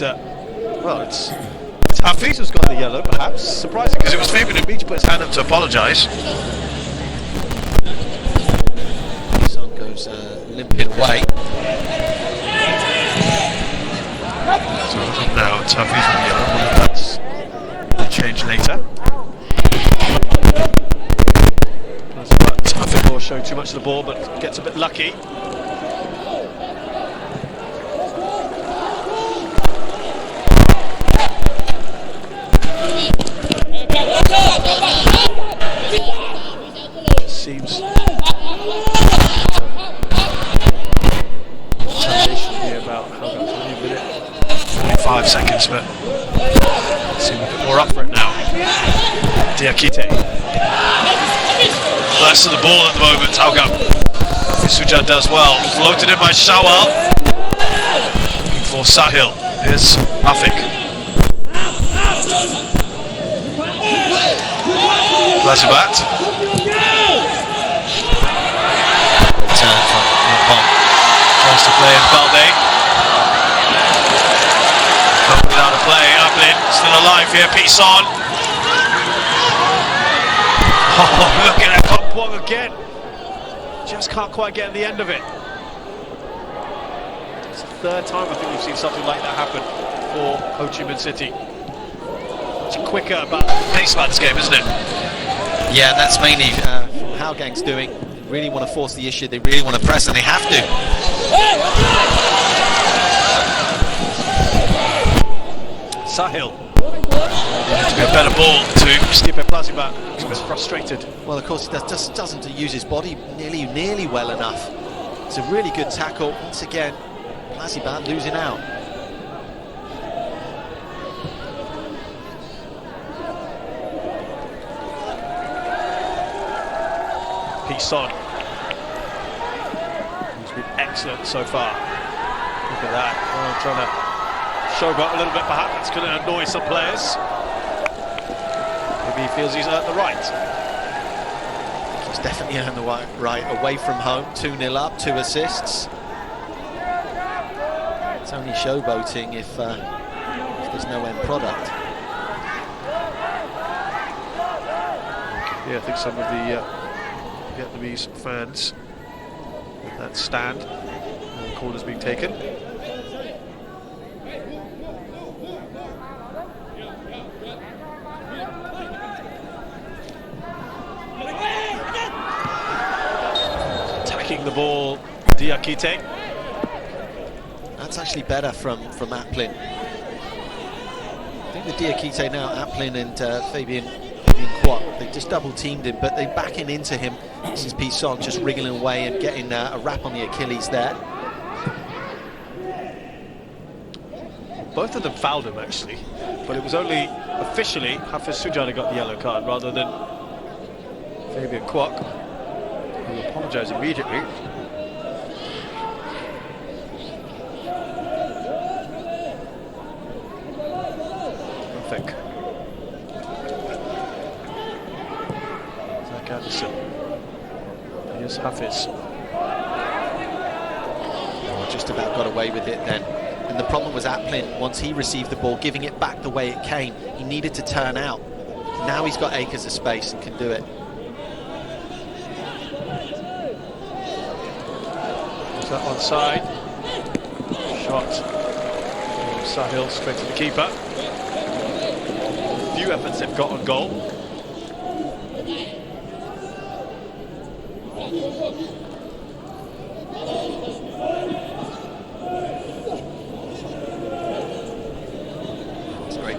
but well, it's Hafiz who's got the yellow, perhaps. Surprising, because it was Fabian who to put his hand up to apologise. Son goes limping away. So now it's Hafiz with the yellow. That's will change later. Hafiz will show too much of the ball, but gets a bit lucky. Seems here about Hougang, only a minute, 25 seconds, but seem a bit more up for it now. Diakite. Less of the ball at the moment, Hougang. Sujan does well. Floated in by Shawal. Looking for Sahil. Here's Afik. Lazibat. Turn from Hong. Tries to play in Balde. Coming out of play. Ablin still alive here. Pison. Oh, look at that Công Phượng again. Just can't quite get to the end of it. It's the third time I think we've seen something like that happen for Ho Chi Minh City. Much quicker about the pace about this game, isn't it? Yeah, that's mainly what Hougang's doing. They really want to force the issue, they really want to press, and they have to. Sahil. To be a better ball to Stipe Plazibat. He was frustrated. Well, of course, he just doesn't use his body nearly well enough. It's a really good tackle. Once again, Plazibat losing out. Pison. He's been excellent so far. Look at that. Oh, trying to showboat a little bit, perhaps. That's going to annoy some players. Maybe he feels he's earned the right. He's definitely earned the right. Away from home, 2-0 up, 2 assists. It's only showboating if there's no end product. Yeah, I think some of the Vietnamese fans with that stand. The corner's being taken. Attacking the ball, Diakite. That's actually better from Aplin. I think with Diakite now, Aplin and Fabian Quat, they just double teamed him, but they're backing into him. This is Pison just wriggling away and getting a wrap on the Achilles there. Both of them fouled him actually, but it was only officially Hafiz Sujan who got the yellow card rather than Fabian Quat, who apologised immediately. I think. Zach Anderson. Here's Hafiz. Oh, just about got away with it then. And the problem was Aplin, once he received the ball, giving it back the way it came, he needed to turn out. Now he's got acres of space and can do it. Is that onside? Shot. Sahil straight to the keeper. Few efforts they've got on goal.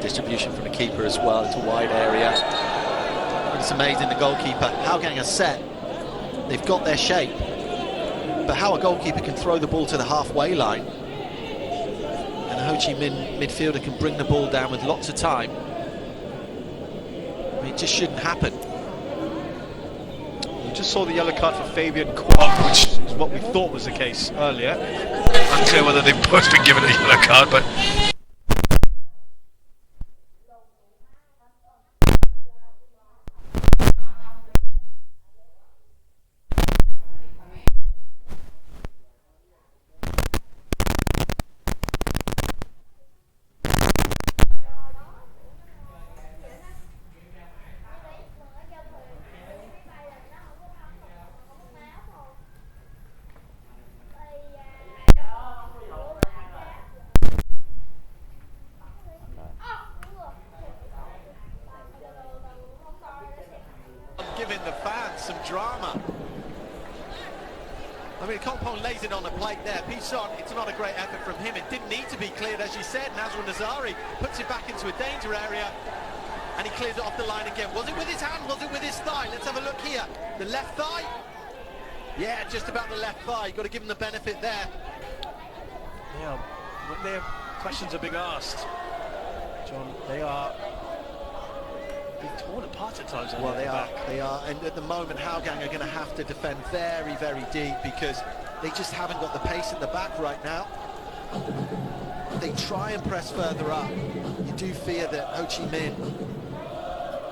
Distribution from the keeper as well. It's a wide area. And it's amazing, the goalkeeper. Hougang are set. They've got their shape. But how a goalkeeper can throw the ball to the halfway line and a Ho Chi Minh midfielder can bring the ball down with lots of time, I mean, it just shouldn't happen. We just saw the yellow card for Fabian Quat, which is what we thought was the case earlier. Unclear whether they've both been given the yellow card, but I mean, Kompong lays it on the plate there. Pisson, it's not a great effort from him. It didn't need to be cleared, as you said. Nazrul Nazari puts it back into a danger area, and he clears it off the line again. Was it with his hand? Was it with his thigh? Let's have a look here. The left thigh? Yeah, just about the left thigh. You've got to give him the benefit there. Yeah, when their questions are being asked, John, they are being torn apart at times. Well, they are, and at the moment Hougang are going to have to defend very, very deep because they just haven't got the pace in the back right now. If they try and press further up, you do fear that Ho Chi Minh,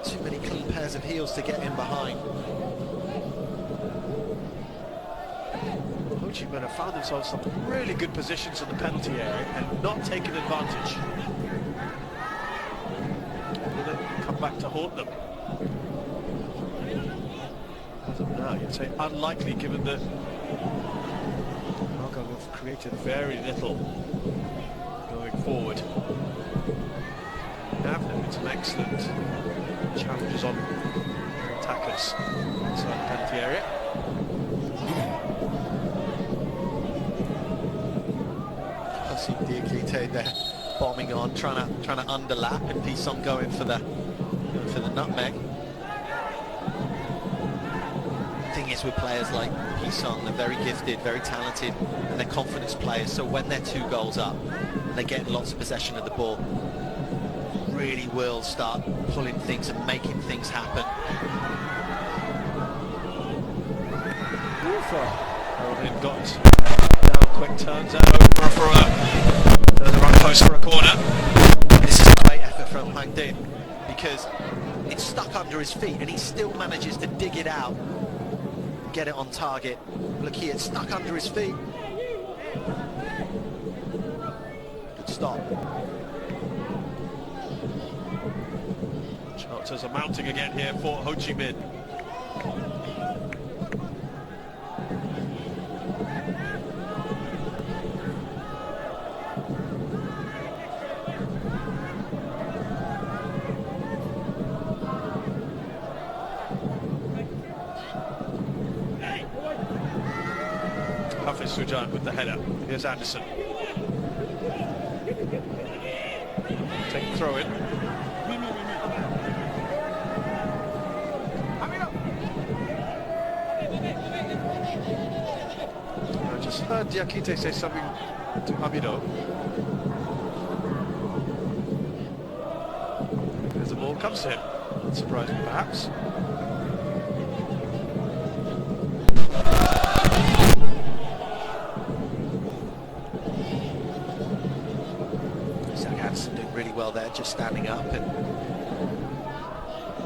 too many clean pairs of heels to get in behind. Ho Chi Minh have found themselves some really good positions in the penalty area and not taken advantage. Will it come back to haunt them? As of now, you'd say unlikely, given that Hougang have created very little going forward. There have been some excellent challenges on attackers inside the penalty area. I see Diakite there bombing on, trying to underlap, and Pisson going for the nutmeg. The thing is with players like Pisson, they're very gifted, very talented, and they're confidence players. So when they're 2 goals up, they get lots of possession of the ball. Really will start pulling things and making things happen. Rodin got down quick, turns out over for the right post for a corner. This is a great effort from Hang Din because it's stuck under his feet and he still manages to dig it out, get it on target. Look here, it's stuck under his feet. Good stop. Chances are mounting again here for Ho Chi Minh. Hafiz Sujan with the header. Here's Anderson. Take the throw in. I just heard Diakite say something to Hamido. As the ball comes to him. Surprising, perhaps. Anderson doing really well there, just standing up, and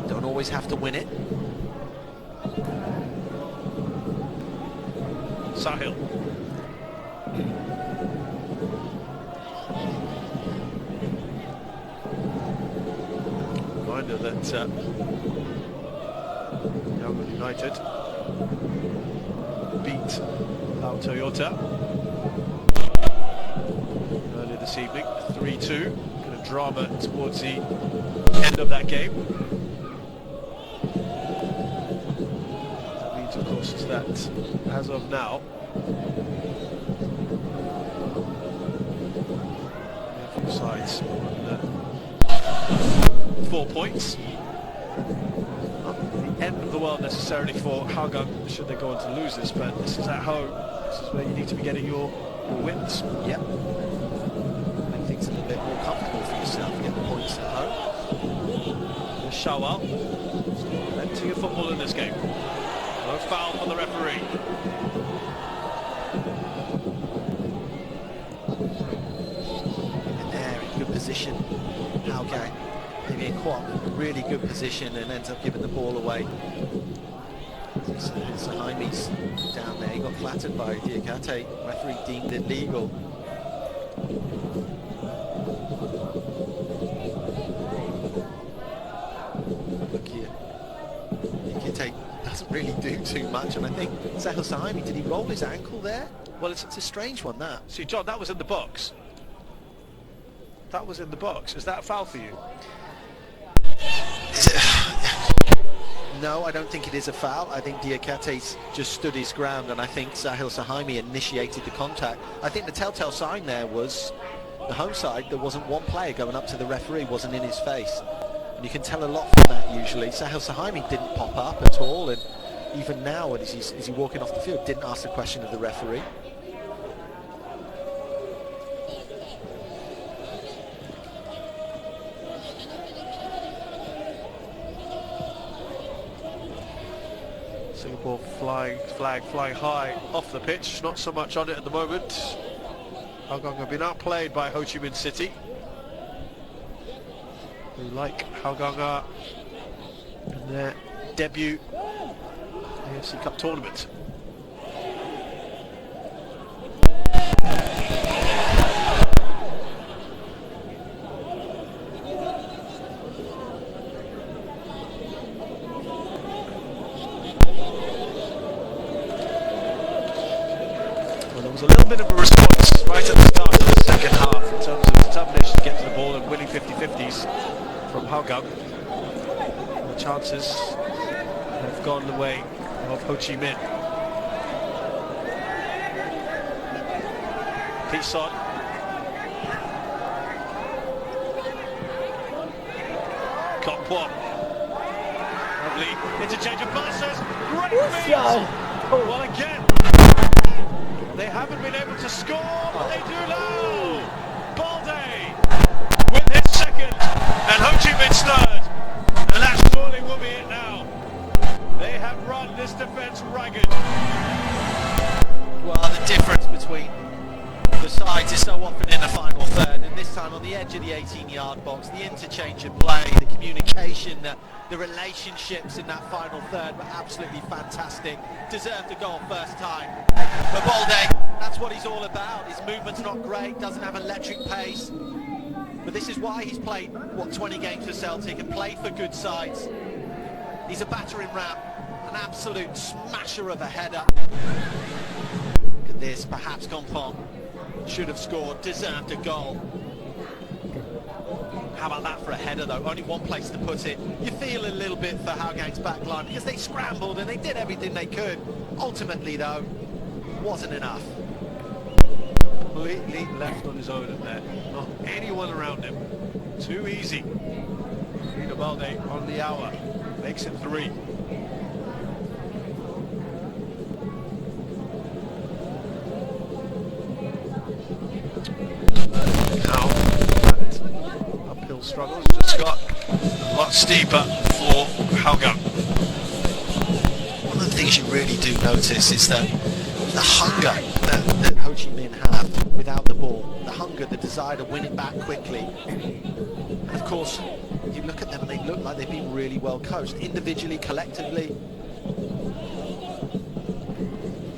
don't always have to win it. Sahil. Reminder that Young United beat Lao Toyota earlier this evening, 3-2. Kind of drama towards the end of that game. That means, of course, that as of now, we have 2 sides on 4 points. Not the end of the world necessarily for Hougang should they go on to lose this, but this is at home. This is where you need to be getting your wins. Yep. Make things a little bit more comfortable for yourself, get the points at home. Shawal, plenty of football in this game. No foul for the referee. And there, in good position, Hougang, maybe in Kwok, really good position, and ends up giving the ball away. So Jaime's down there, he got flattered by Diakite, referee deemed it legal. Look here, Diakite doesn't really do too much, and I think Sahil Saimi, did he roll his ankle there? Well, it's a strange one, that. See, John, that was in the box. That was in the box. Is that a foul for you? No, I don't think it is a foul. I think Diakete's just stood his ground, and I think Sahil Sahaimi initiated the contact. I think the telltale sign there was the home side. There wasn't one player going up to the referee, wasn't in his face. And you can tell a lot from that usually. Sahil Sahaimi didn't pop up at all, and even now, as he's walking off the field, didn't ask the question of the referee. Singapore flag flying high off the pitch, not so much on it at the moment. Hougang have been outplayed by Ho Chi Minh City, who, like Hougang, in their debut AFC Cup tournament. There was a little bit of a response right at the start of the second half in terms of determination to get to the ball and winning 50-50s from Hougang. The chances have gone the way of Ho Chi Minh. Peace on. Kompong. Lovely interchange of passes. Great feet. Well, again, they haven't been able to score, but they do now. Balde with his second, and Ho Chi Minh's third, and that surely will be it now. They have run this defence ragged. Well, the difference between the sides is so often in the final third, and this time on the edge of the 18-yard box, the interchange of play, the communication, the relationships in that final third were absolutely fantastic. Deserved a goal first time. But Balde, that's what he's all about. His movement's not great, doesn't have electric pace. But this is why he's played, 20 games for Celtic and played for good sides. He's a battering ram, an absolute smasher of a header. Look at this, perhaps Kompong should have scored, deserved a goal. How about that for a header though? Only one place to put it. You feel a little bit for Hougang's back line because they scrambled and they did everything they could. Ultimately though, wasn't enough. Completely left on his own in there. Not anyone around him. Too easy. Rino Balde on the hour. Makes it 3. Now, that uphill struggles just got a lot steeper for Hougang. One of the things you really do notice is that the hunger that Ho Chi Minh have without the ball, the hunger, the desire to win it back quickly. And of course, you look at them and they look like they've been really well coached, individually, collectively.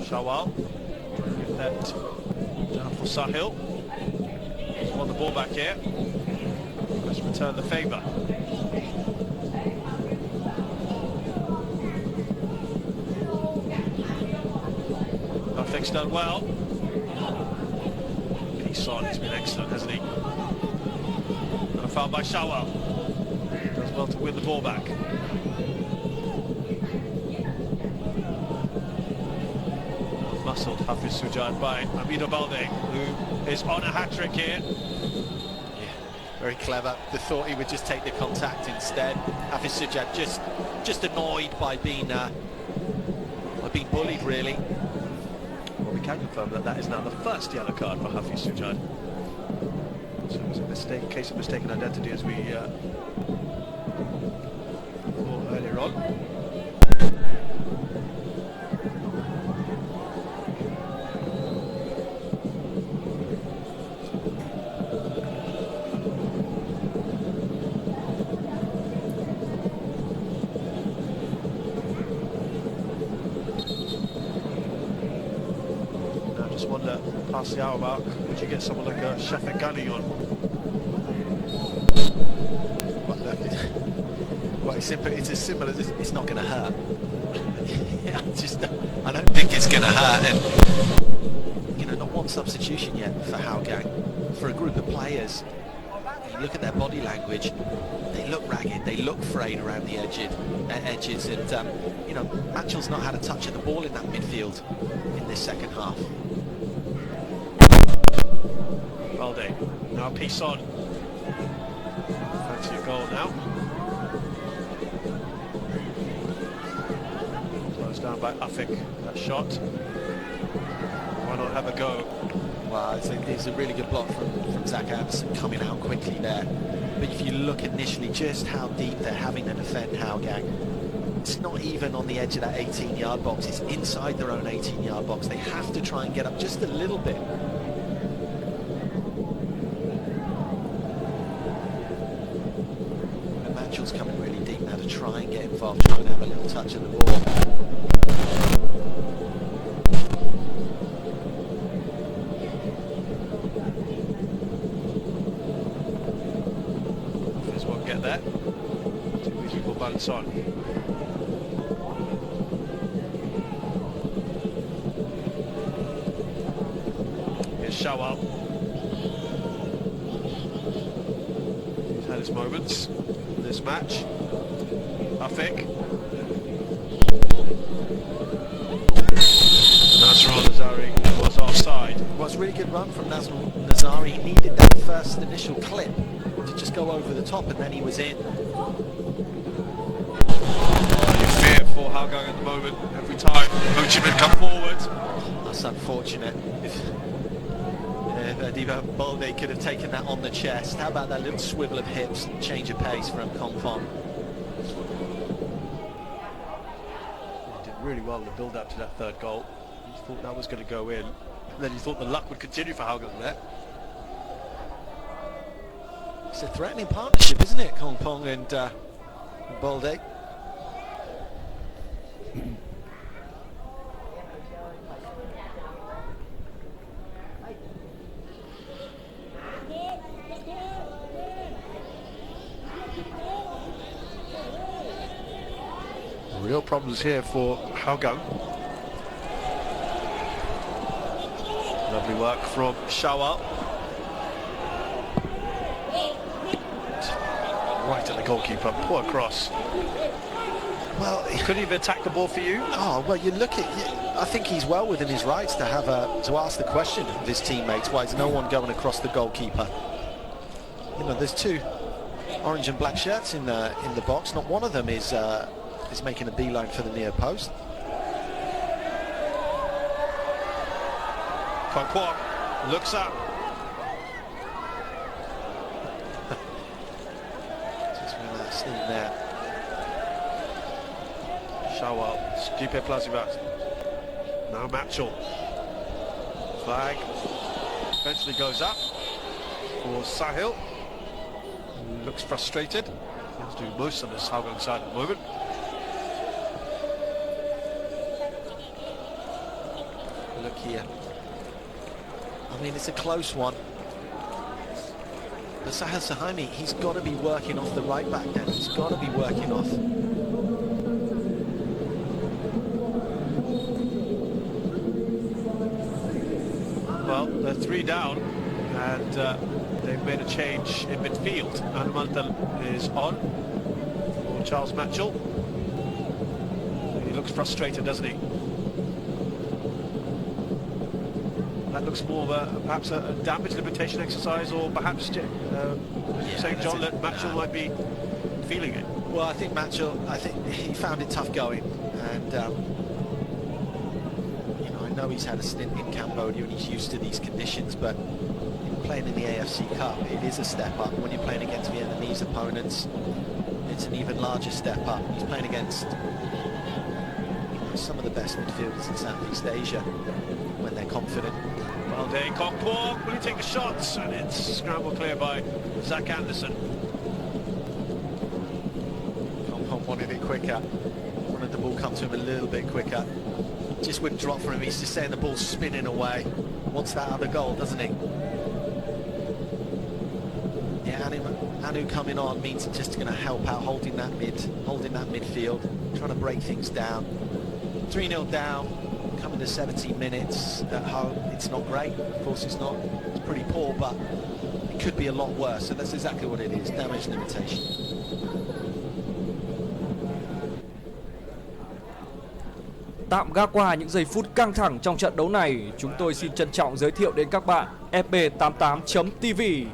Shawal, get that down for Sahil. On the ball back here. Let's return the favour. Perfect's done well. Peace on, he's been excellent, hasn't he? And a foul by Shawal. Does well to win the ball back. Muscled Hafiz Sujad by Amino Balde, who is on a hat-trick here. Yeah, very clever. They thought he would just take the contact instead. Hafiz Sujad just annoyed by being bullied, really. Well, we can confirm that that is now the first yellow card for Hafiz Sujad. So it was a mistake, case of mistaken identity, as we thought earlier on. Wonder, past the hour mark, would you get someone like a Shafiq Ghani on? Well, it's as simple as it's not going to hurt. I don't think it's going to hurt. And not one substitution yet for Hougang, for a group of players You look at their body language, they look ragged, they look frayed around the edges, and you know, Matchell's not had a touch of the ball in that midfield in this second half. Balde, now piece on. Fancy a goal now. Closed down by Ufik, that shot. Why not have a go? Well, it's a really good block from Zach Anderson coming out quickly there. But if you look initially just how deep they're having to defend Hougang, it's not even on the edge of that 18-yard box, it's inside their own 18-yard box. They have to try and get up just a little bit. And Matchell's coming really deep now to try and get involved, try and have a little touch of the ball. Get there. Two equal balance on. Here's Shawal. He's had his moments in this match. Ufik. Nasrul Nazari was offside. Well, it's a really good run from Nasrul Nazari. He needed that first initial clip to just go over the top, and then he was in. You fear for Hougang at the moment. Every time Ho Chi Minh come forward. That's unfortunate. If Adiba Balde could have taken that on the chest. How about that little swivel of hips, change of pace from Công Phượng? He did really well in the build-up to that third goal. You thought that was going to go in. And then you thought the luck would continue for Hougang there. It's a threatening partnership, isn't it, Công Phượng and Balde? Real problems here for Hougang. Lovely work from Shawal. Right at the goalkeeper, poor cross. Well, He couldn't even attack the ball for you. oh well, you look at. I think he's well within his rights to have to ask the question of his teammates. Why is no one going across the goalkeeper? You know, there's two orange and black shirts in the box. Not one of them is making a beeline for the near post. Công Phượng looks up. Just with that steam there. Shawal, Stipe Plazivas. Now Matchell. Flag. Eventually goes up for Sahil. Looks frustrated. He has to do most on this Hougang side at the moment. Look here. I mean, it's a close one. But Sahil Sahaimi, he's got to be working off the right back then. He's got to be working off. Well, they're 3 down, and they've made a change in midfield. Anumantal is on for Charles Matchell. He looks frustrated, doesn't he? That looks more of perhaps a damage limitation exercise, or perhaps, saying John, that Matchell might be feeling it. Well, I think Matchell, he found it tough going, and you know, I know he's had a stint in Cambodia and he's used to these conditions, but playing in the AFC Cup, it is a step up. When you're playing against Vietnamese opponents, it's an even larger step up. He's playing against some of the best midfielders in Southeast Asia when they're confident. Balde, Công Phượng, will he take the shots? And it's scrambled clear by Zach Anderson. Công Phượng wanted it quicker, wanted the ball come to him a little bit quicker. Just wouldn't drop for him, he's just saying the ball's spinning away. Wants that other goal, doesn't he? Yeah, Anu coming on means he's just going to help out holding that midfield, trying to break things down. 3-0 down, coming to 17 minutes at home. It's not great, of course it's not. It's pretty poor, but could be a lot worse. So that's exactly what it is, damage limitation. Tạm gác qua những giây phút căng thẳng trong trận đấu này, chúng tôi xin trân trọng giới thiệu đến các bạn fb88.tv.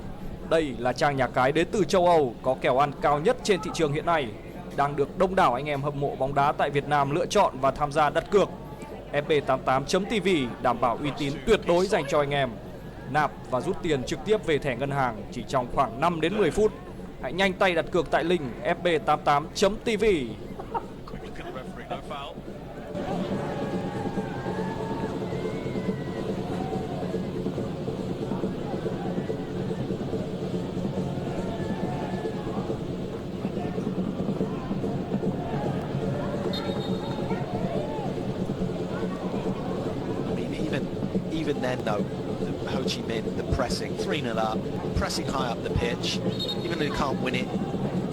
Đây là trang nhà cái đến từ châu Âu có kèo ăn cao nhất trên thị trường hiện nay, đang được đông đảo anh em hâm mộ bóng đá tại Việt Nam lựa chọn và tham gia đặt cược. fb88.tv đảm bảo uy tín tuyệt đối dành cho anh em. Nạp và rút tiền trực tiếp về thẻ ngân hàng chỉ trong khoảng 5 đến 10 phút. Hãy nhanh tay đặt cược tại link fb88.tv. Even then though, Ho Chi Minh, the pressing, 3-0 up, pressing high up the pitch, even though you can't win it,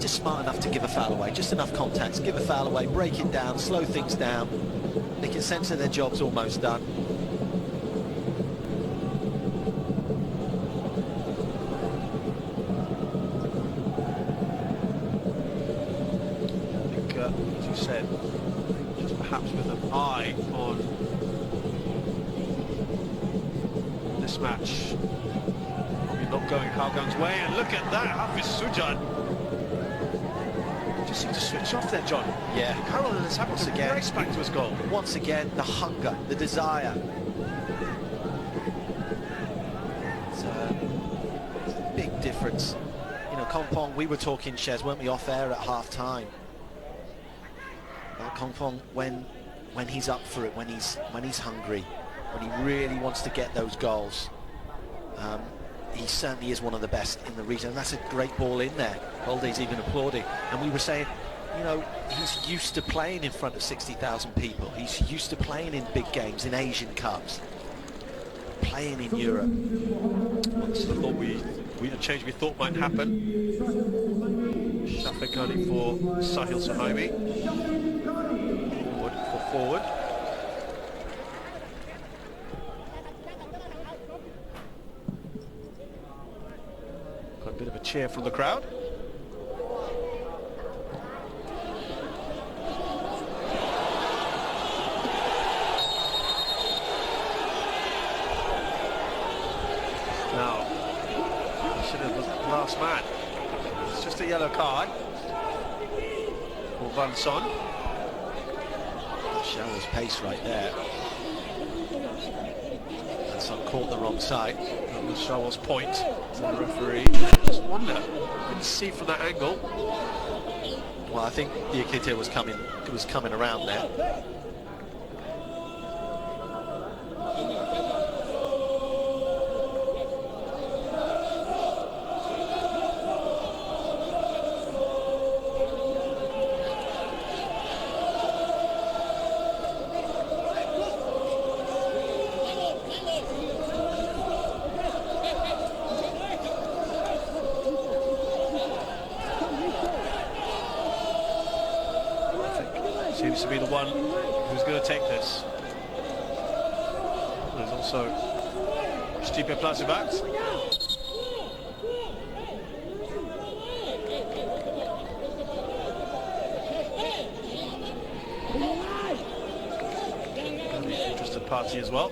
just smart enough to give a foul away, just enough contacts, give a foul away, break it down, slow things down. They can sense that their job's almost done. I think, as you said, just perhaps with an eye on this match, probably not going Hougan's way, and look at that, Hafiz Sujan just seemed to switch off there, John. Yeah. Carroll has happened to race back to his goal. Once again, the hunger, the desire. It's a big difference. You know, Công Phượng, we were talking, Shez, weren't we, off air at half-time? Công Phượng, when he's up for it, when he's hungry, when he really wants to get those goals, he certainly is one of the best in the region. And that's a great ball in there. Holde's even applauding. And we were saying, you know, he's used to playing in front of 60,000 people. He's used to playing in big games, in Asian Cups, playing in Europe. Well, this is the thought a change we thought might happen. Shafiq only for Sahil Suhaimi. Forward. Got a bit of a cheer from the crowd. Now, should have was the last man. It's just a yellow card for Van Son. Showers pace right there. And Son caught the wrong side. That was Shaw's point to the referee. Just wonder, couldn't see from that angle. Well, I think Diakite was coming around there. Seems to be the one who's going to take this. There's also Stipe Plazibat. Interested party as well.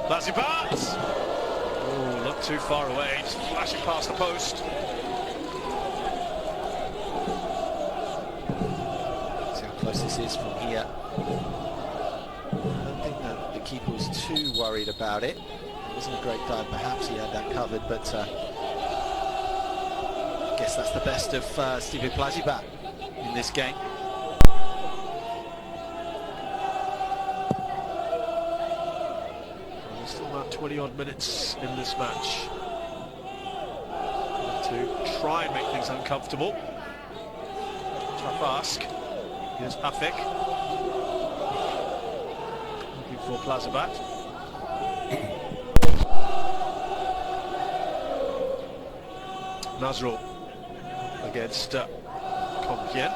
Plazibat! Oh, not too far away, just flashing past the post. Close this is from here. I don't think that the keeper was too worried about it. It wasn't a great dive, perhaps he had that covered, but I guess that's the best of Stipe Plazibat in this game. There's still about 20 odd minutes in this match. To try and make things uncomfortable. Tough ask. Here's Afik. Looking for Plazibat. Nazrul against Công Phượng.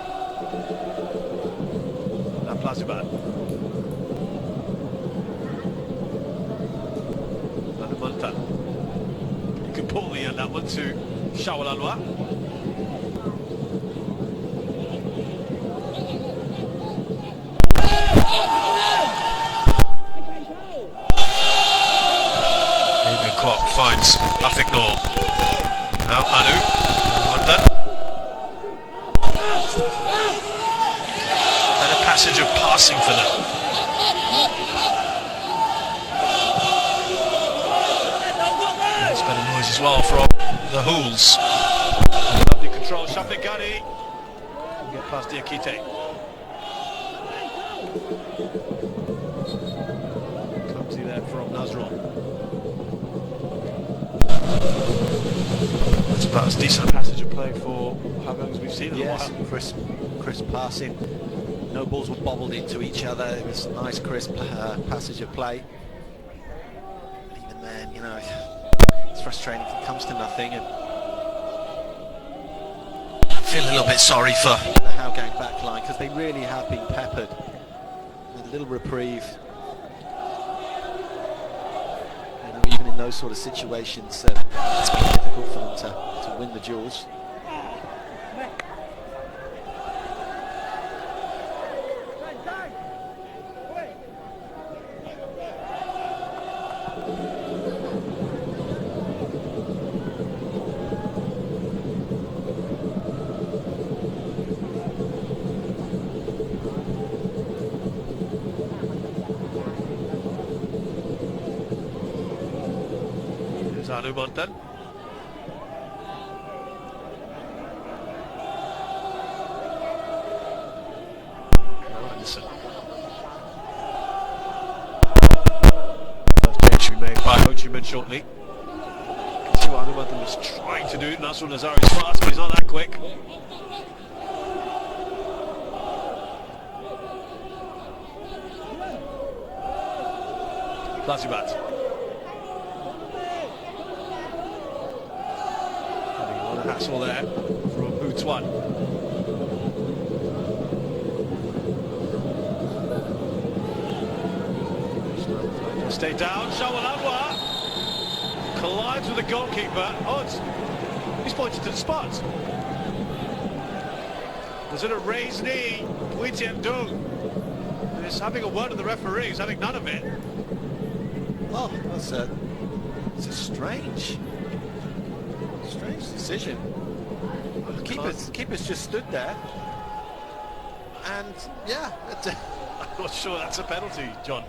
Now Plazibat. that one to Shawalalwa. Kwok finds Afiknor. Now Anu. Wonder. And a passage of passing for them. There's better noise as well from the Hools. Lovely control. Shafiq Ghani. Get past Diakite. Clumsy there from Nazron. That's about as decent a passage of play for Hougang as we've seen in a while. Crisp passing. No balls were bobbled into each other. It was a nice crisp passage of play. But even then, you know, it's frustrating if it comes to nothing. And I feel a little bit sorry for the Hougang backline because they really have been peppered. With a little reprieve. Even in those sort of situations, it's been difficult for them to win the duels. Anu Montan. Anderson. First change to be made by Ho Chi Minh shortly. See what Anu Montan was trying to do. Nasrul Nazari is fast, but he's not that quick. Plazibat. Hassle there from Butuan. Stay down, Shawalalwa collides with the goalkeeper. Oh, he's pointed to the spot. Was it a raised knee? Wei Tian Dung is having a word with the referee. He's having none of it. Oh, that's a strange decision. Keeper's just stood there, and yeah, I'm not sure that's a penalty, John.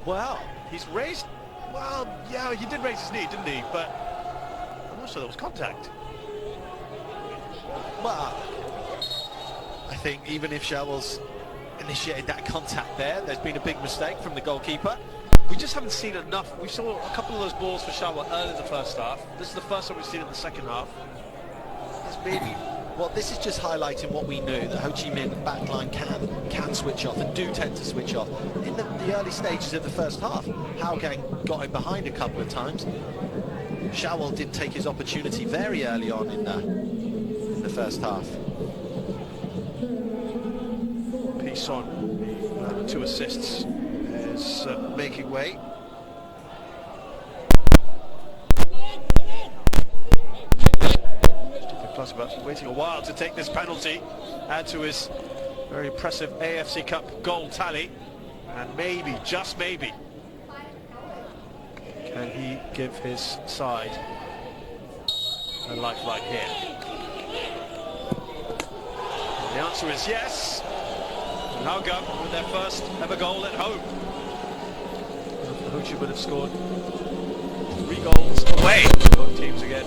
Well, he's raised. Well, yeah, he did raise his knee, didn't he? But I'm not sure there was contact. Well, I think even if Shawal's initiated that contact there's been a big mistake from the goalkeeper. We just haven't seen enough. We saw a couple of those balls for Shawa early in the first half. This is the first time we've seen it in the second half. Well, this is just highlighting what we knew, that Ho Chi Minh backline can switch off and do tend to switch off. In the early stages of the first half, Hougang got him behind a couple of times. Shawal did take his opportunity very early on in the first half. Pisson, 2 assists, is making way. Plazibat waiting a while to take this penalty, add to his very impressive AFC Cup goal tally, and maybe, just maybe, can he give his side a lifeline here? And the answer is yes. And Hougang with their first ever goal at home. Ho Chi Minh have scored 3 goals away. Both teams again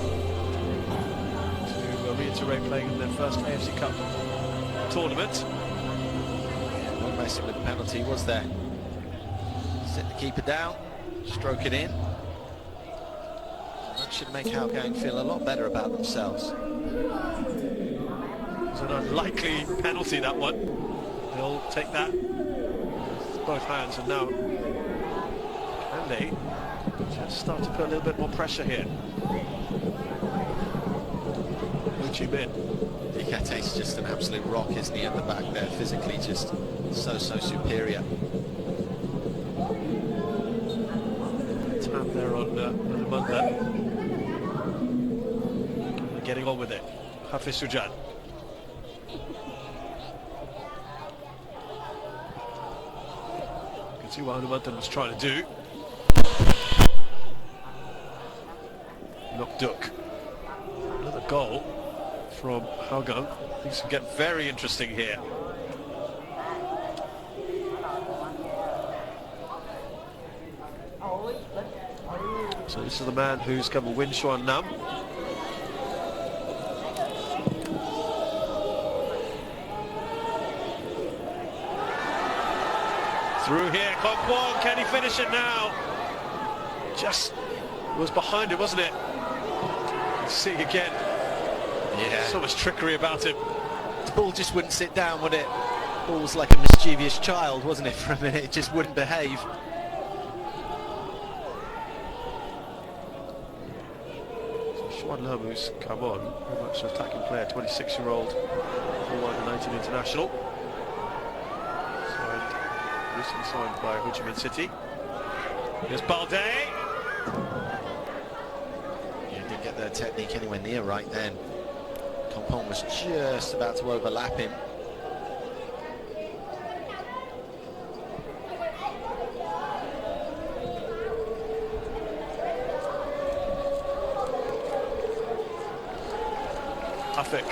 to reiterate playing in their first AFC Cup tournament. Not messing with the penalty, was there? Sit the keeper down, stroke it in. That should make Hougang feel a lot better about themselves. It's an unlikely penalty, that one. They'll take that with both hands, and now can they just start to put a little bit more pressure here? Ho Chi Minh. Dikate's just an absolute rock, isn't he, at the back there, physically just so superior. Tap there on Munda. getting on with it. Hafiz Sujan. You can see what Hanumantan was trying to do. Knockduk. Another goal from Hougang. Things can get very interesting here. So this is the man who's come with Win Xuan Nam. Through here, Công Phượng, can he finish it now? Just was behind him, wasn't it? Let's see again. Yeah. So much trickery about him. The ball just wouldn't sit down, would it? The ball was like a mischievous child, wasn't it, for a minute? It just wouldn't behave. Xuan Nam, who's come on, very much an attacking player, 26-year-old, former United international. Recently signed by Ho Chi Minh City. Here's Balde. Yeah, didn't get their technique anywhere near right then. Công Phượng was just about to overlap him. Afik.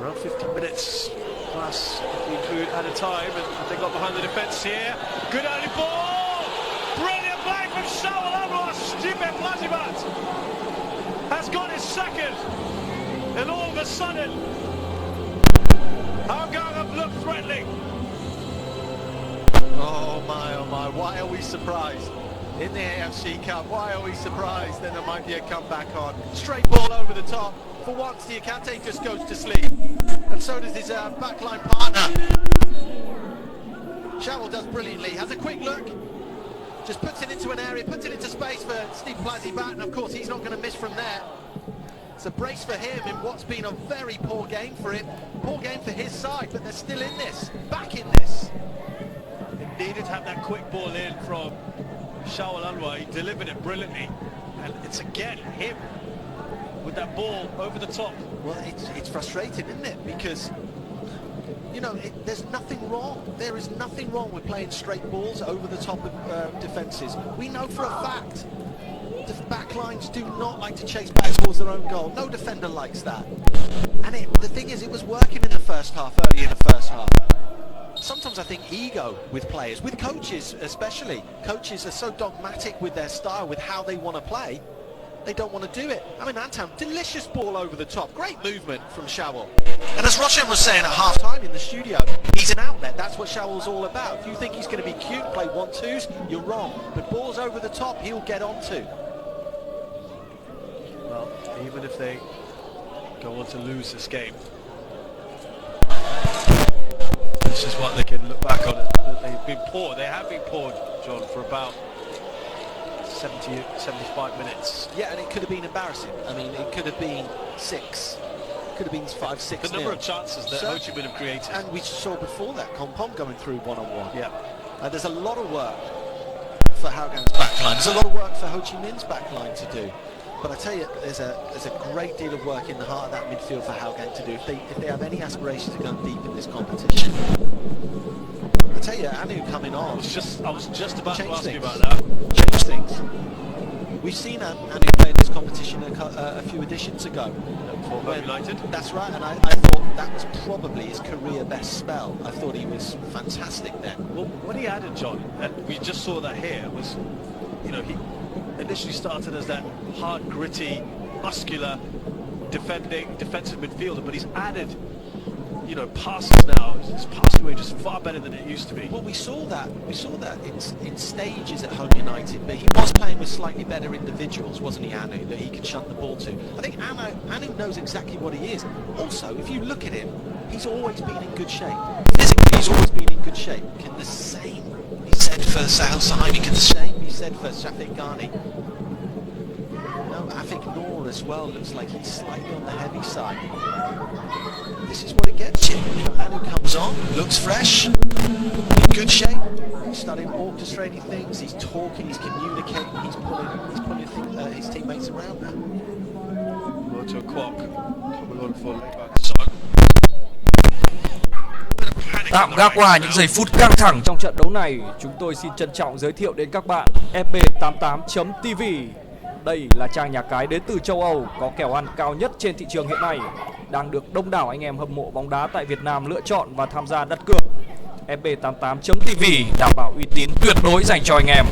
Around 50 minutes plus if we include added time, and they got behind the defence here. Good early ball! Brilliant play from Shawal. Stupid Plazibat has got his second, and all of a sudden Hougang have looked threatening. Oh my, why are we surprised? In the AFC Cup, why are we surprised? Then there might be a comeback on. Straight ball over the top. For once, Diakate just goes to sleep. And so does his backline partner. Shawal does brilliantly. Has a quick look. Just puts it into an area, puts it into space for Steve Plazibat. And of course, he's not going to miss from there. It's a brace for him in what's been a very poor game for him. Poor game for his side, but they're still in this. Back in this. They needed to have that quick ball in from Shawal Anwar. He delivered it brilliantly, and it's again him with that ball over the top. Well, it's frustrating, isn't it? Because, you know, there's nothing wrong. There is nothing wrong with playing straight balls over the top of defences. We know for a fact the backlines do not like to chase back towards their own goal. No defender likes that. And the thing is, it was working in the first half, early in the first half. Sometimes I think ego with players, with coaches especially. Coaches are so dogmatic with their style, with how they want to play. They don't want to do it. I mean, Anton, delicious ball over the top. Great movement from Shawal. And as Roshan was saying at half-time in the studio, he's an outlet. That's what Shawal's all about. If you think he's going to be cute, play 1-2s, you're wrong. But balls over the top, he'll get onto. Well, even if they go on to lose this game, this is what they can look back on. They've been poor. They have been poor, John, for about 70, 75 minutes. Yeah, and it could have been embarrassing. I mean, it could have been 6. Could have been 5-6. The number of chances that Ho Chi Minh have created. And we saw before that, Công Phượng going through one-on-one. Yeah. There's a lot of work for Hougan's backline. There's a lot of work for Ho Chi Minh's backline to do. But I tell you, there's a great deal of work in the heart of that midfield for Hougang to do if they have any aspirations to go deep in this competition. I tell you, Anu coming on. I was just about to ask you about that. Change things. We've seen Anu play in this competition a few editions ago. For Man United. That's right, and I thought that was probably his career best spell. I thought he was fantastic then. Well, what he added, John, and we just saw that here, was, you know, he initially started as that hard, gritty, muscular, defensive midfielder, but he's added, you know, passes now. His passing range is far better than it used to be. Well, we saw that in stages at home United, but he was playing with slightly better individuals, wasn't he, Anu, that he could shunt the ball to. I think Anu knows exactly what he is. Also, if you look at him, he's always been in good shape. Physically, he's always been in good shape. Can the same be said for Sahel Saimi? Can the same be said for Shafiq Ghani? No, Afik Noor as well looks like he's slightly on the heavy side. This is what it gets you. Anu comes on, looks fresh, in good shape. He's starting orchestrating things. He's talking, he's communicating, he's pulling his teammates around now. to a Kwok coming on for Layback Son. Tạm gác qua những giây phút căng thẳng trong trận đấu này, chúng tôi xin trân trọng giới thiệu đến các bạn fb88.tv. Đây là trang nhà cái đến từ châu Âu có kèo ăn cao nhất trên thị trường hiện nay, đang được đông đảo anh em hâm mộ bóng đá tại Việt Nam lựa chọn và tham gia đặt cược. fb88.tv đảm bảo uy tín tuyệt đối dành cho anh em.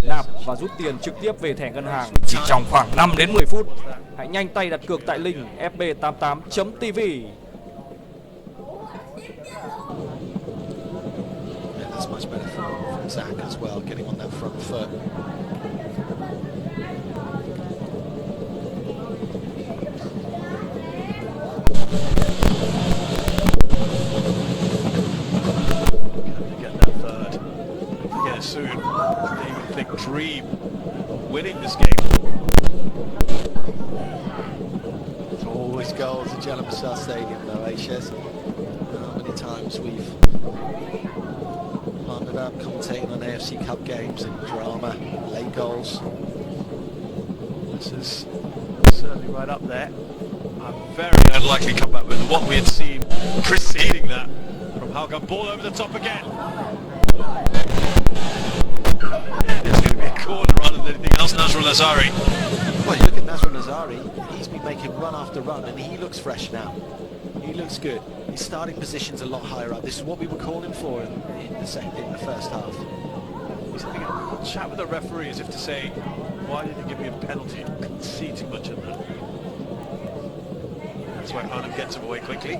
Nạp và rút tiền trực tiếp về thẻ ngân hàng chỉ trong khoảng 5 đến 10 phút. Hãy nhanh tay đặt cược tại link fb88.tv. That's much better from Zach as well, getting on that front foot. Get that third. Get it soon. They even think dream of winning this game. It's always goals at Jalamasar Stadium though, Ashes. How many times we've partnered up commentating on AFC Cup games and drama, late goals. This is certainly right up there. A very unlikely comeback with what we had seen preceding that from Hougang. Ball over the top again. There's going to be a corner rather than anything else. Nasrul Azari. Well, you look at Nasrul Azari, he's been making run after run and he looks fresh now. He looks good. His starting position's a lot higher up. This is what we were calling for in the first half. He's having a chat with the referee as if to say, why did you give me a penalty? I couldn't see too much of that. That's why Arnhem gets him away quickly.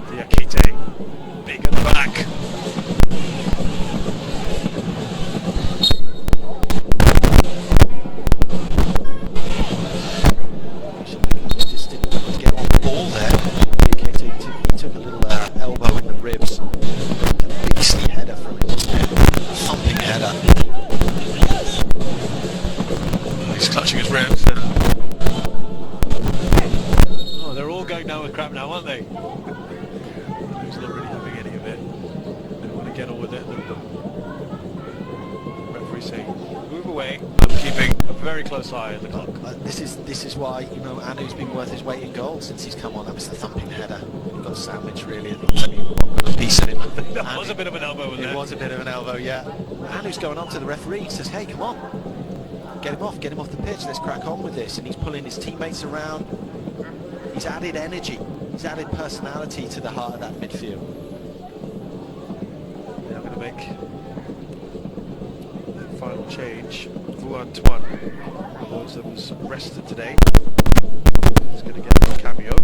Diakite, big at the back. Just didn't get on the ball there. Diakite took a little elbow in the ribs. A beastly header from it, wasn't it? A thumping header. He's clutching his ribs. Oh, they're all going down with crap now, aren't they? He's not really having any of it. They want to get on with it. The referee saying, move away. I'm keeping a very close eye on the clock. This is why, you know, Anu's been worth his weight in gold since he's come on. That was the thumping header. He got a sandwich really. I think a piece of him. That was a bit of an elbow, wasn't it? It was a bit of an elbow, yeah. Anu's going on to the referee. He says, hey, come on. Get him off the pitch. Let's crack on with this. And he's pulling his teammates around. He's added energy. He's added personality to the heart of that midfield. They're going to make the final change. Antoine, those that was rested today, he's going to get a cameo.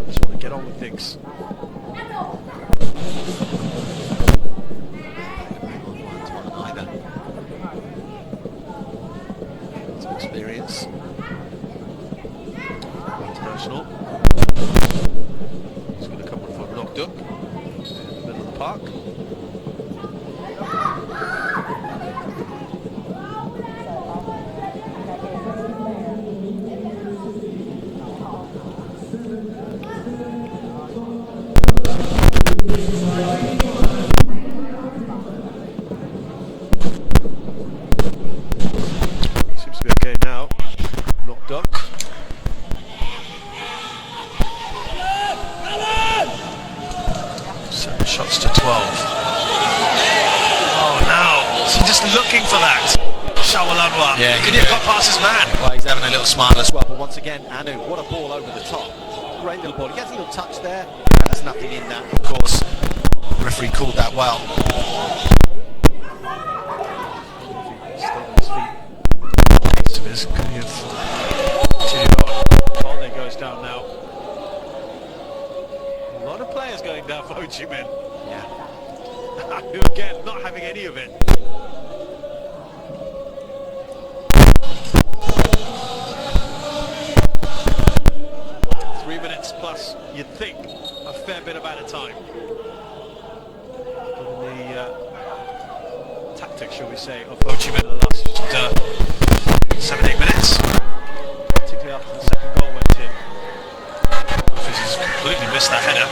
Just want to get on with things. Either. Some experience. International. He's going to come on for a knocked up in the middle of the park. Seems to be okay now. Knocked up. Seven shots to 12. Oh, now is he just looking for that? Shawalanwa. Yeah, Could he have got past his man? Well, he's having a little smile as well. But once again, Anu, what a ball over the top. Great little ball. He gets a little touch there. And there's nothing in that, of course. The referee called that well. Stay on his feet. Pace of his could he have continued on? Balde goes down now. A lot of players going down for Ho Chi Minh. Yeah. Who again not having any of it. Plus, you'd think, a fair bit of added time. Given the tactics, shall we say, of Ho Chi Minh in the last 7-8 minutes. Particularly after the second goal went in. He's completely missed that header.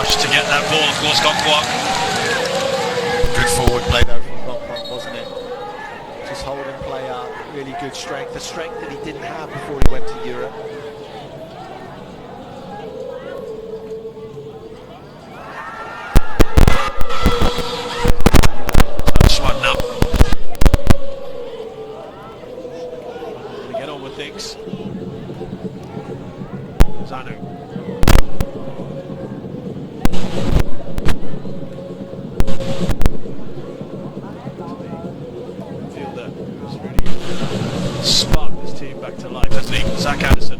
rushed to get that ball, of course, Công Phượng. Good forward play though from Công Phượng, wasn't it? Just holding play up, really good strength, the strength that he didn't have before he went to Europe. Touch one now. Get on with things. Zanu. Fielder who's really sparked this team back to life, hasn't he? Zach Anderson.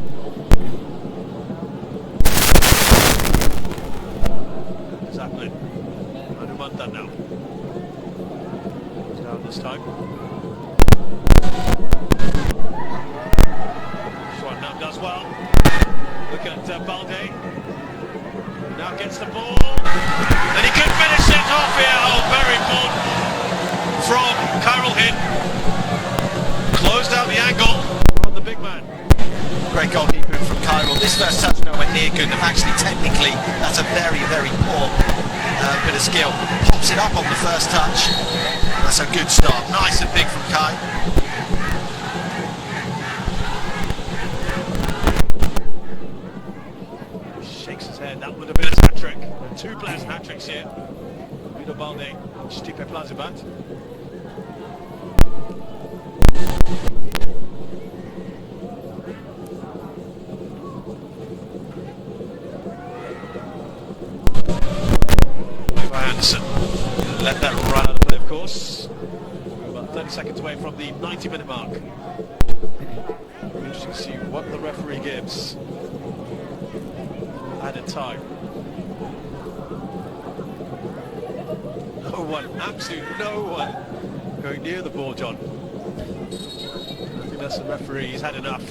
Zaplin. Manumanda now. Goes down this time. Schwan now does well. Look at Balde. Now gets the ball. And he could finish it off here. Oh, very important from Kyril Hind. Closed out the angle on the big man. Great goalkeeping from Kyril. This first touch nowhere near good enough. Actually, technically, that's a very, very poor bit of skill. Pops it up on the first touch. That's a good start. Nice and big from Kai. Shakes his head. That would have been a hat-trick. Two players hat-tricks here. Vito Balde, Stipe Plazibat. Anderson let that run out of play, of course. We're about 30 seconds away from the 90-minute mark. It'll be interesting to see what the referee gives. Added time. No one, absolutely no one going near the ball, John. I think that's the referee, he's had enough.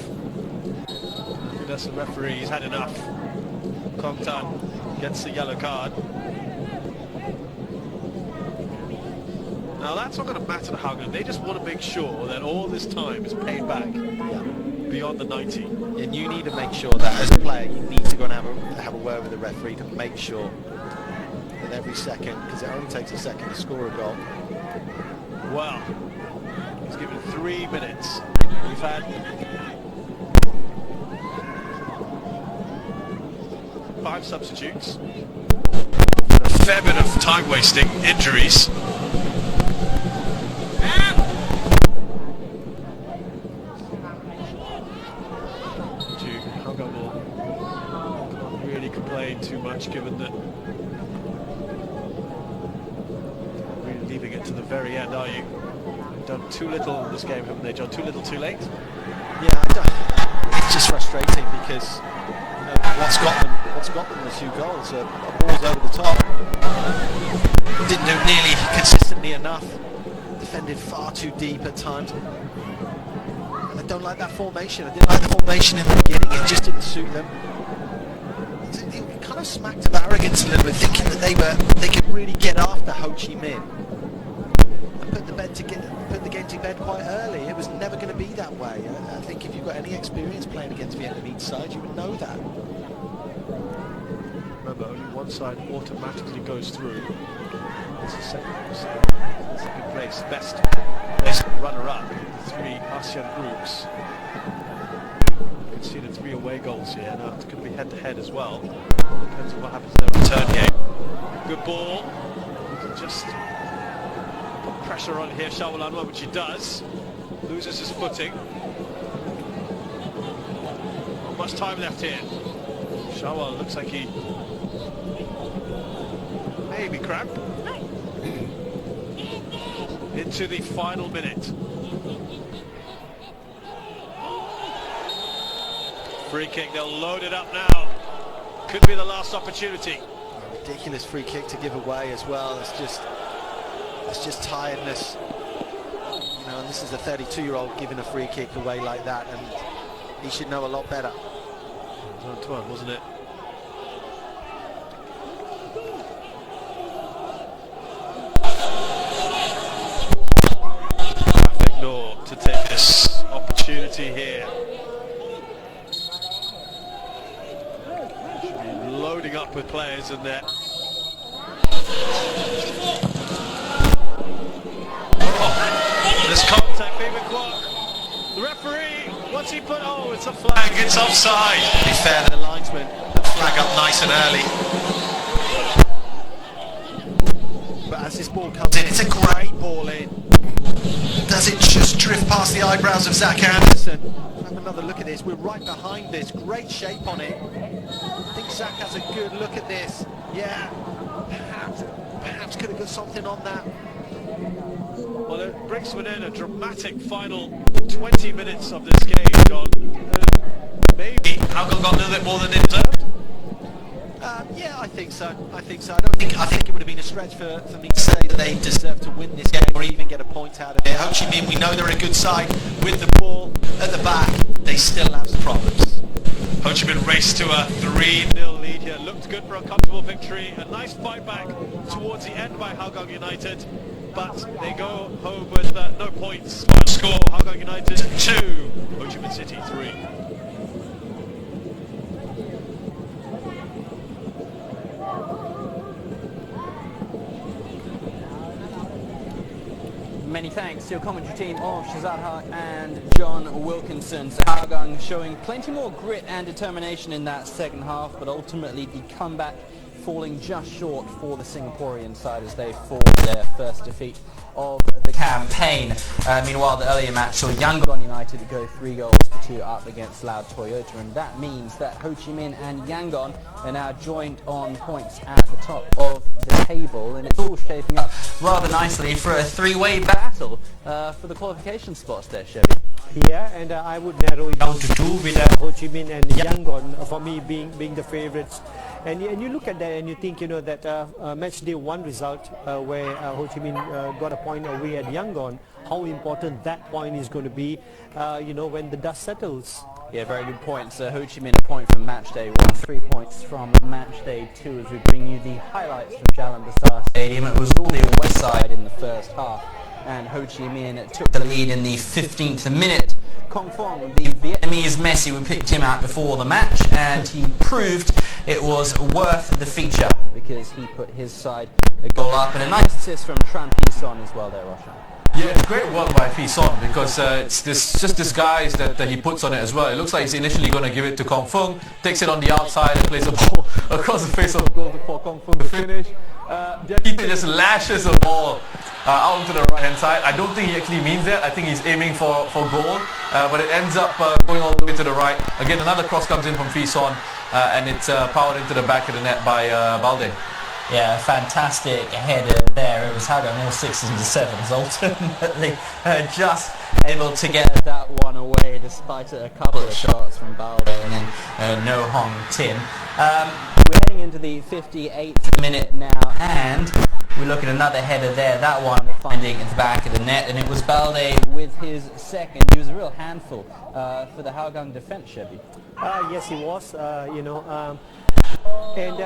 Kong Tan gets the yellow card. Now that's not going to matter to Hougang. They just want to make sure that all this time is paid back beyond the 90. And you need to make sure that as a player, you need to go and have a word with the referee to make sure that every second, because it only takes a second to score a goal. Well, he's given 3 minutes. We've had 5 substitutes. A fair bit of time wasting, injuries. Can't really complain too much, given that really leaving it to the very end, are you? Done too little in this game, haven't they, John? Too little, too late? Yeah, it's just frustrating because what's got them the 2 goals. A ball's over the top. Didn't do nearly consistently enough. Defended far too deep at times. And I don't like that formation. I didn't like the formation in the beginning. It just didn't suit them. It kind of smacked of arrogance a little bit, thinking that they could really get after Ho Chi Minh and put the game to bed quite early. It was never going to be that way. I think if you've got any experience playing against Vietnamese sides, you would know that. Remember, only one side automatically goes through. It's the second place, best runner-up in the 3 ASEAN groups. You can see the 3 away goals here. Now it's going to be head-to-head as well. Depends on what happens in their return game. Good ball. You can just put pressure on here, Shawalanwa, which he does. Loses his footing. Not much time left here. Shawal looks like he may be cramped. Into the final minute. Free kick, they'll load it up now. Could be the last opportunity. A ridiculous free kick to give away as well. It's just tiredness. You know, and this is a 32-year-old giving a free kick away like that, and he should know a lot better. It was Antoine, wasn't it? To take this opportunity here. Should be loading keeping up with players in there. There's contact, Fabian Kwok. The referee, what's he put? Oh, it's a flag, it's offside. To be fair, the linesman put the flag up nice and early. But as this ball comes in, it's a great ball in. Does it just drift past the eyebrows of Zach Anderson? Have another look at this. We're right behind this. Great shape on it. I think Zach has a good look at this. Yeah, perhaps could have got something on that. Well, it brings within a dramatic final 20 minutes of this game, John. Maybe Hougang got a little bit more than they deserved. Yeah, I think so. I think it would have been a stretch for me to say that they deserve to win this game or even get a point out of it. Ho Chi Minh, we know they're a good side with the ball at the back. They still have some problems. Ho Chi Minh raced to a 3-0 lead here. Looked good for a comfortable victory. A nice fight back towards the end by Hougang United. But they go home with no points. Final score, Hougang United 2, Ho Chi Minh City 3. Many thanks to your commentary team of Shazad Haq and John Wilkinson. So Hougang showing plenty more grit and determination in that second half, but ultimately the comeback falling just short for the Singaporean side as they forged their first defeat of the campaign. Meanwhile, the earlier match saw Yangon United go 3-2 up against Loud Toyota, and that means that Ho Chi Minh and Yangon are now joint on points at the top of the table, and it's all shaping up rather nicely for a three-way battle for the qualification spots there, Chevy. Yeah, and I would narrow it down to two with Ho Chi Minh and Yangon for me being the favourites. And you look at that and you think, that match day one result where Ho Chi Minh got a point away at Yangon, how important that point is going to be, when the dust settles. Yeah, very good points. Ho Chi Minh a point from match day 1, 3 points from match day 2 as we bring you the highlights from Jalan Besar Stadium. It was all the west side in the first half, and Ho Chi Minh took the lead in the 15th minute. Công Phượng, the Vietnamese Messi, we picked him out before the match, and he proved it was worth the feature because he put his side a goal up, and a nice assist from Tran Pison as well there, Roshan. Yeah, it's great work by Pison because it's just this guys that he puts on it as well. It looks like he's initially going to give it to Công Phượng, takes it on the outside and plays the ball across the face of the goal for Công Phượng to finish. He just lashes the ball out onto the right hand side. I don't think he actually means that. I think he's aiming for goal, but it ends up going all the way to the right. Again, another cross comes in from Pison, and it's powered into the back of the net by Balde. Yeah, fantastic header there. It was Hougang all 6s and 7s ultimately just able to get that one away despite a couple of shots from Balde and then No Hong Tin. We're heading into the 58th minute now, and we look at another header there, that one finding at the back of the net, and it was Balde with his second. He was a real handful for the Hougang defence, Chevy. Yes, he was, and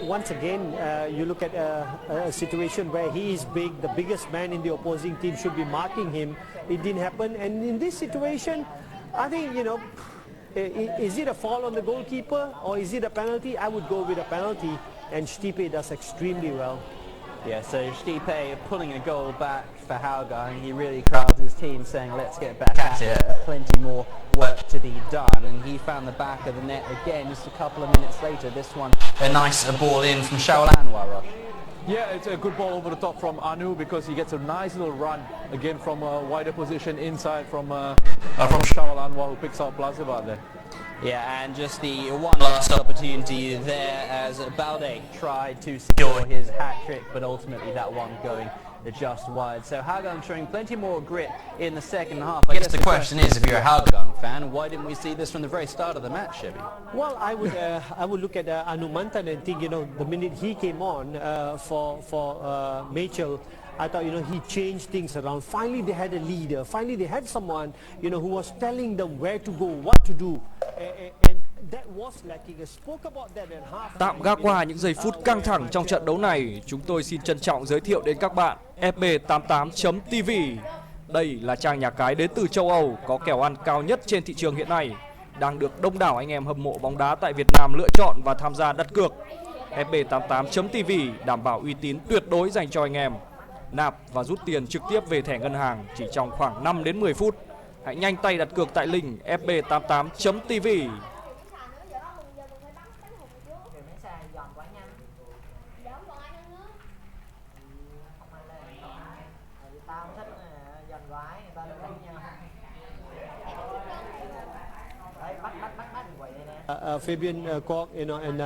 once again, you look at a situation where he is big, the biggest man in the opposing team should be marking him. It didn't happen, and in this situation, I think, is it a foul on the goalkeeper or is it a penalty? I would go with a penalty, and Stipe does extremely well. Yeah, so Stipe pulling a goal back for Hougang. He really crowds his team saying, let's get back at it. Plenty more work to be done. And he found the back of the net again just a couple of minutes later. This one, a nice ball in from Shaolan Warosh. Yeah, it's a good ball over the top from Anu because he gets a nice little run again from a wider position inside from Shaolan who picks out Plazibat there. Yeah, and just the one last opportunity there as Balde tried to secure his hat-trick, but ultimately that one going just wide. So Hougang showing plenty more grit in the second half. I guess the question is, if you're a Hougang fan, why didn't we see this from the very start of the match, Chevy? Well, I would look at Anu Mantan and think, the minute he came on for Mitchell, I thought, he changed things around. Finally, they had a leader. Finally, they had someone, who was telling them where to go, what to do. And that was lacking. I spoke about that in half. Tạm gác qua những giây phút căng thẳng trong trận đấu này, chúng tôi xin trân trọng giới thiệu đến các bạn fb88.tv. Đây là trang nhà cái đến từ châu Âu có kèo ăn cao nhất trên thị trường hiện nay, đang được đông đảo anh em hâm mộ bóng đá tại Việt Nam lựa chọn và tham gia đặt cược. fb88.tv đảm bảo uy tín tuyệt đối dành cho anh em. Nạp và rút tiền trực tiếp về thẻ ngân hàng chỉ trong khoảng 5 đến 10 phút. Hãy nhanh tay đặt cược tại link fb88.tv. Fabian Kwok, you know, and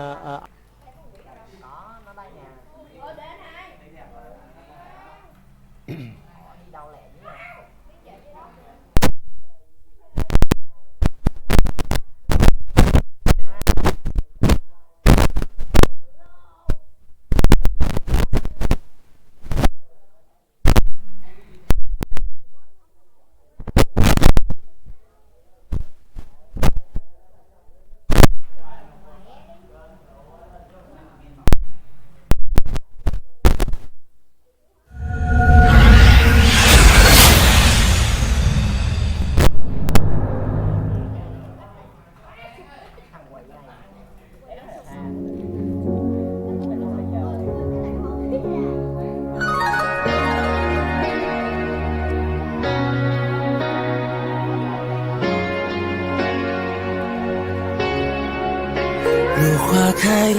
开，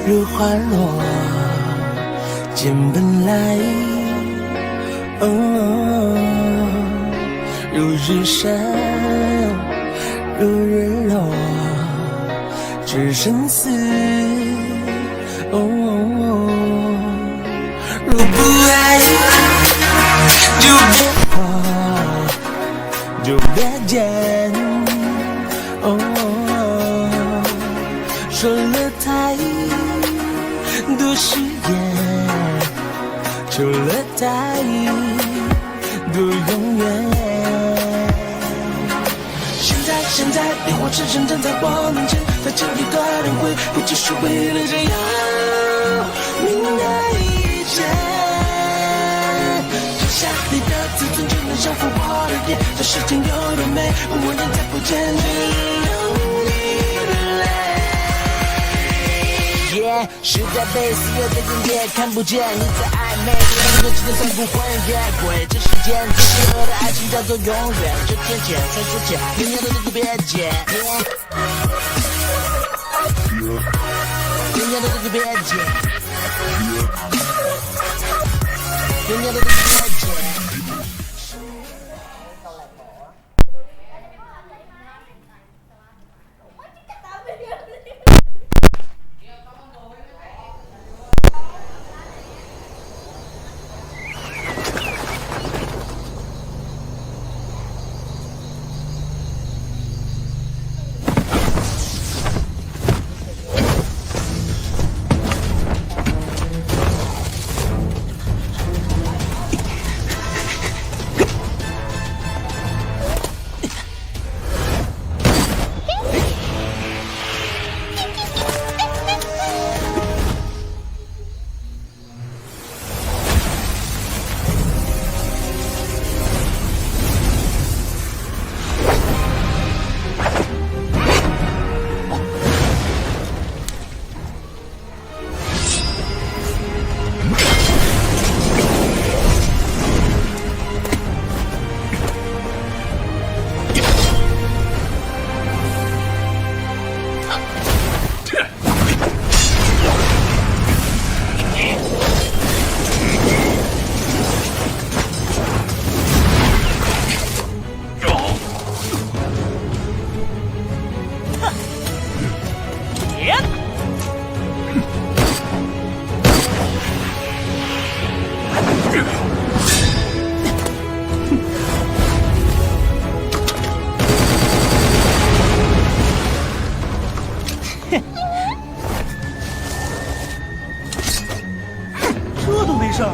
如花落，见本来。如日升，如日落，只生死。如不爱，就别跑，就别见。说了太多誓言，求了太多永远。现在，烈火炽盛站在我面前，在这一个轮回，不只是为了这样命的一切。摘下你的自尊，就能降服我的眼。这世间有多美，我人再不见，只有你的泪。时代被撕裂的眼界看不见，你在暧昧，两个之间三股混越轨，这世间最适合的爱情叫做永远，这天前才之前，明年的日子别见，明年的日子别见，明年的日子别见。这都没事儿。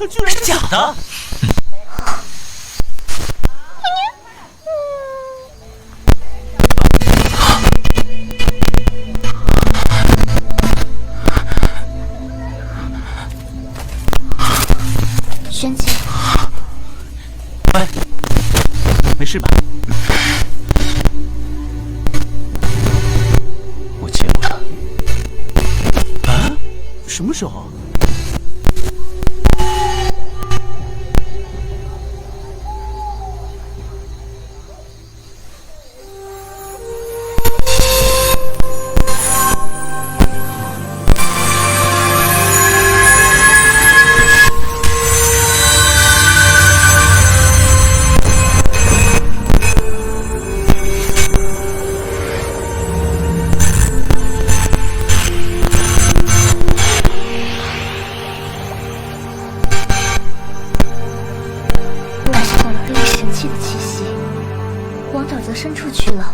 居然是假的！玄姐，喂，没事吧？我见过他。啊？什么时候？深处去了。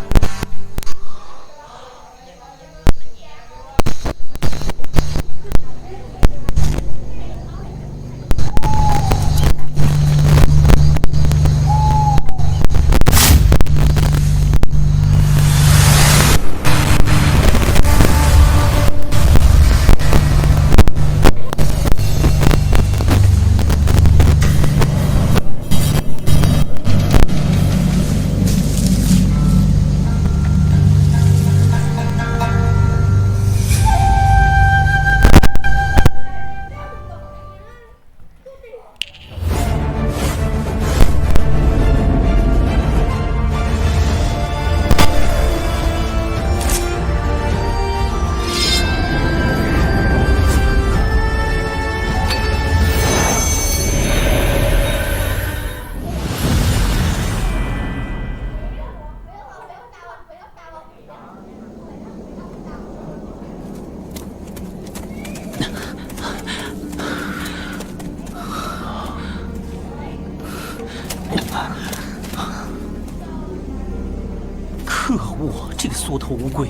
可恶，这个缩头乌龟！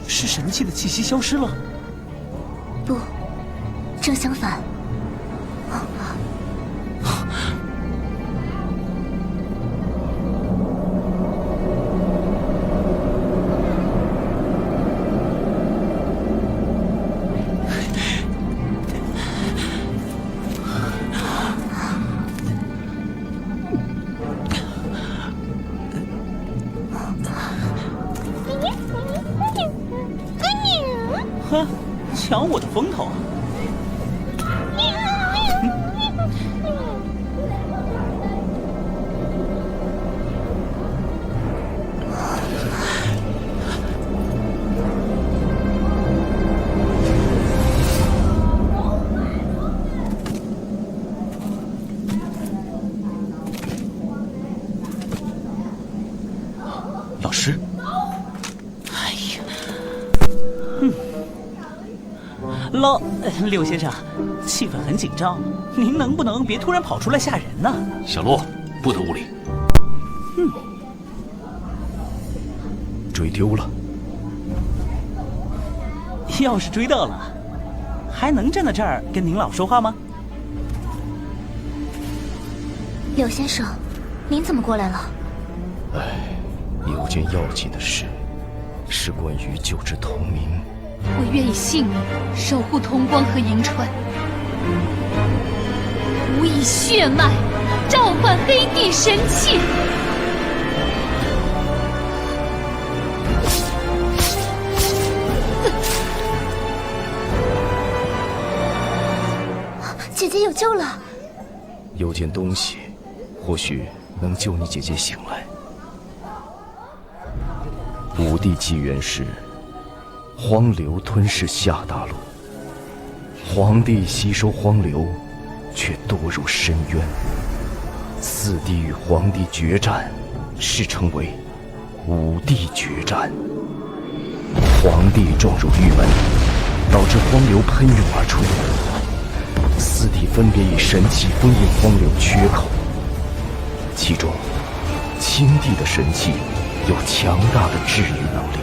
是神器的气息消失了？不，正相反。哼，抢我的风头！老师，哎呀，柳先生，气氛很紧张，您能不能别突然跑出来吓人呢？小洛，不得无礼。追丢了。要是追到了，还能站在这儿跟您老说话吗？柳先生，您怎么过来了？有件要紧的事，是关于救治同名。我愿以性命守护潼关和银川，吾以血脉召唤黑帝神器。姐姐有救了。有件东西，或许能救你姐姐醒来。武帝纪元时，荒流吞噬下大陆，皇帝吸收荒流，却堕入深渊。四帝与皇帝决战，世称为武帝决战。皇帝撞入狱门，导致荒流喷涌而出。四弟分别以神器封印荒流缺口，其中青帝的神器有强大的治愈能力。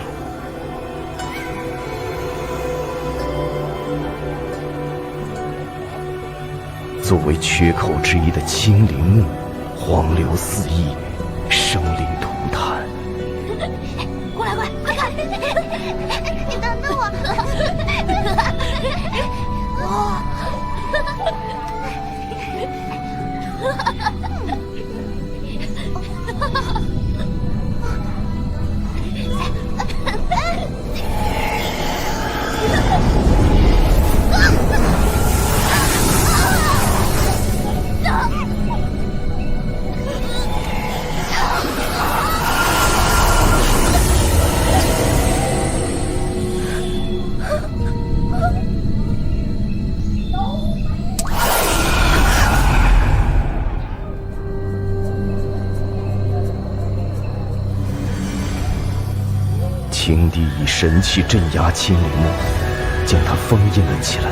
作为缺口之一的青灵木，荒流四溢，生灵涂炭。过来，快看！你等等我。哦。青帝以神器镇压青灵木，将它封印了起来。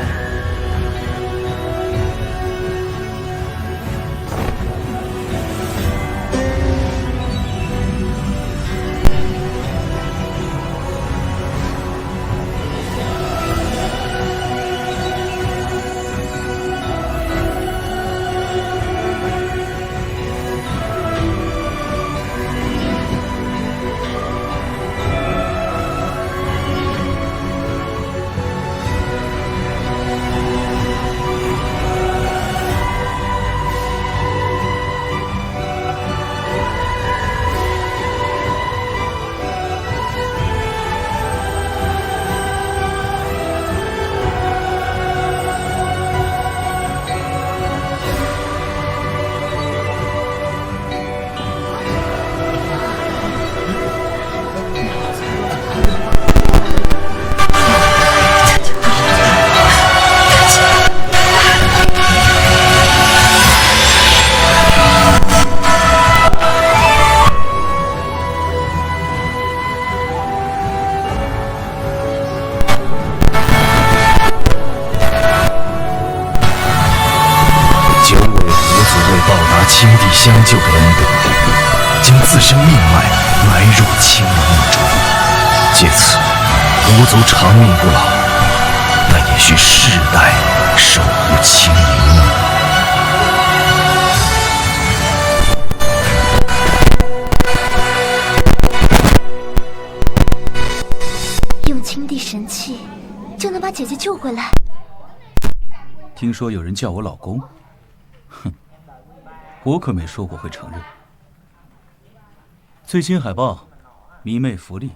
青帝相救的恩德，将自身命脉埋入青灵木中，借此狐族长命不老，但也需世代守护青灵木。用青帝神器就能把姐姐救回来？听说有人叫我老公，哼。我可没说过会承认。最新海报，迷妹福利。